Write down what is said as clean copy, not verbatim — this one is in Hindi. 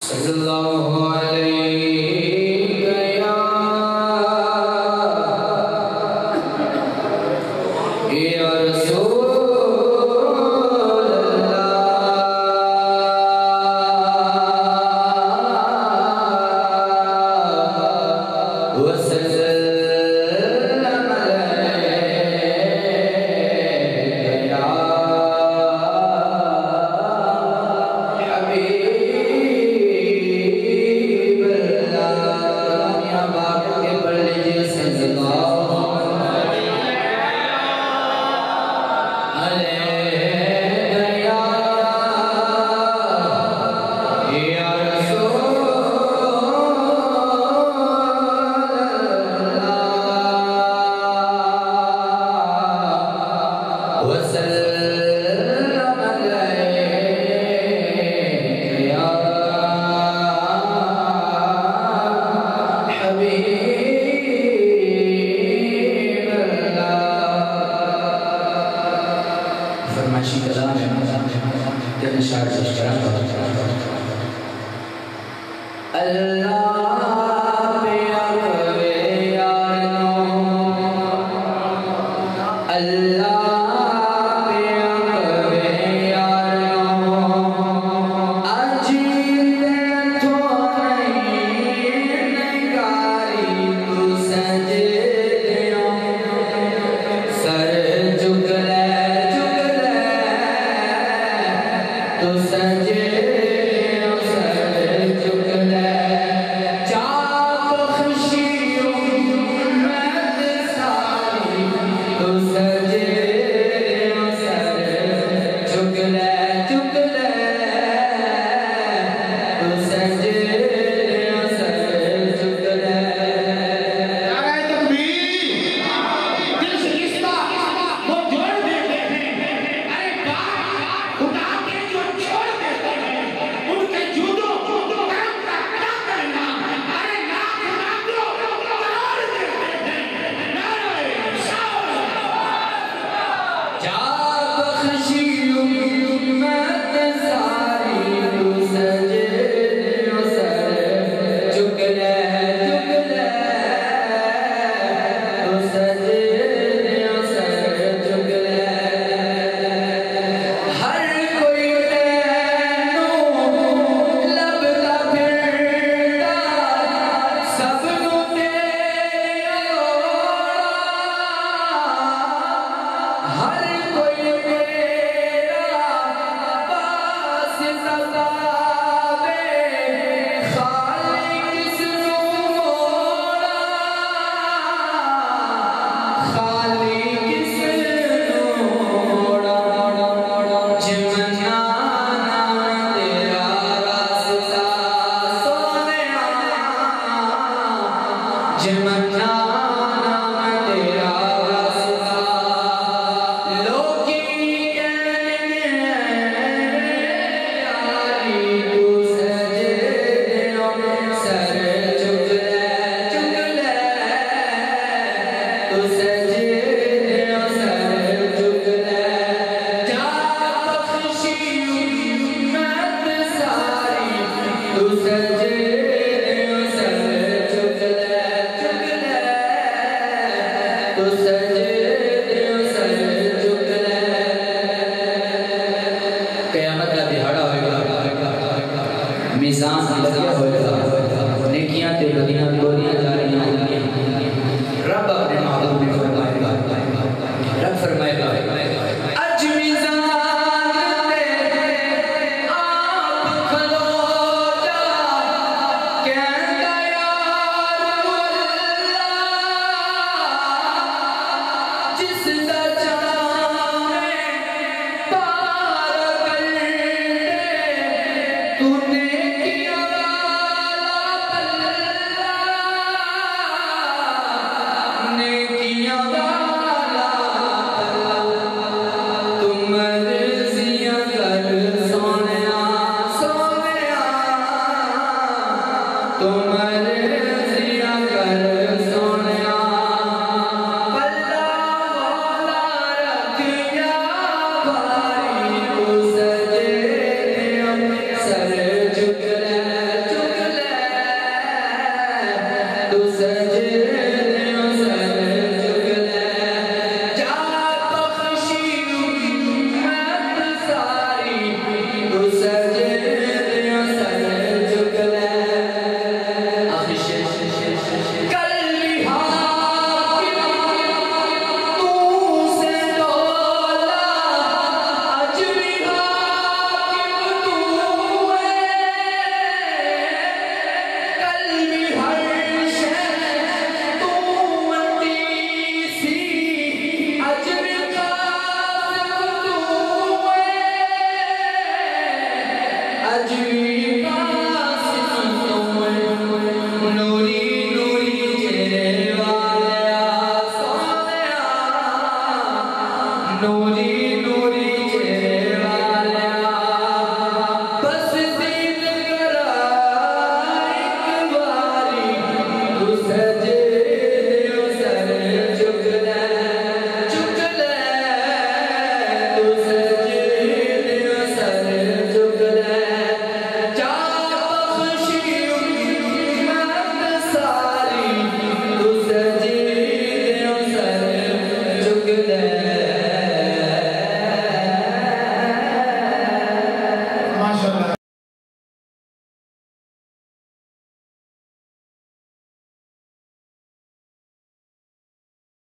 सल्लल्लाहु अलैहि या रसूल अल्लाह वसल्लम अलैहि या हबीब अल्लाह। या बाप के पढ़ लीजिए सल्लल्लाहु अलैहि या रसूल अल्लाह वसल्लम अलैहि या हबीब अल्लाह। फरमाइशी कलाम है तीन शार से अल्लाह पे आवे यारो अल्लाह पे आवे यारो अजीते तो नहीं नकारी तू सजदे सर झुक ले तू सजदे मिजान लगा होगा नेकियां ते बदियां गोरियां जा रही होंगी। रब अपने महबूब में फरमाएगा रब फरमाएगा अज मिजान ते आप खलो जा कहंदा यार अल्लाह जिस दा चाहे पार कर तूने तुम्हारे